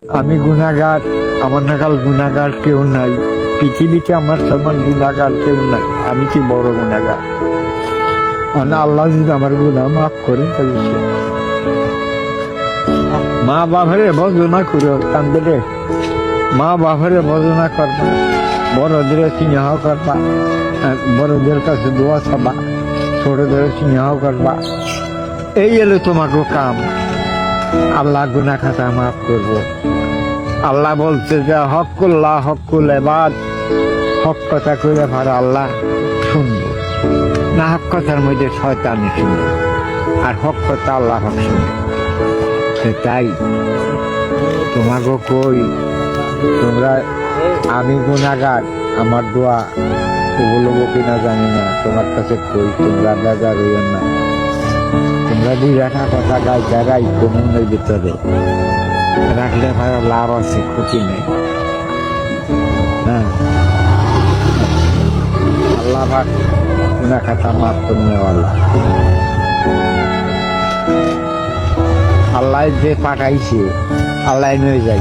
আমি গুনাহগার, আমার নাগাল গুনাহগার কেউ নাই পৃথিবীতে, আমার সমান গুনাহগার কেউ নাই। আমি কি বড় গুনাহগার? মানে আল্লাহ যদি আমার গুনাহ মাফ করে তাহলে মা বাবারে বর্জনা করো, কান্দে রে মা বাবারে বর্জনা করবা, বড়দের স্নেহ করবা, বড়দের কাছে দোয়া চাবা, ছোটদের স্নেহ করবা। এই এলো তোমাকে কাম। আল্লাহ গুনাহ খাতা মাফ করবো। আল্লাহ বলছে যে হকুল্লাহ হকুল এবাদ, হক কথা কইলে ভাড়া আল্লাহ শুনবো না, হক কথার মধ্যে শয়তানি শুনবো, আর হক কথা আল্লাহ হক শুনবো। তাই তোমাকে কই, তোমরা, আমি গুনাহগার, আমার দোয়া কবুল হবো কিনা জানি না, তোমার কাছে কই তোমরা বেজার হইও না। তোমরা দুই একটা কথা গাই মনের ভিতরে রাখলে ভাই লাভ আছে, ক্ষতি নেই। হ্যাঁ, আল্লাহ পাক গুনাহ খাতা মাফ করবে। আল্লাহ যে পাঠাইছে আল্লাহ নিয়ে যায়।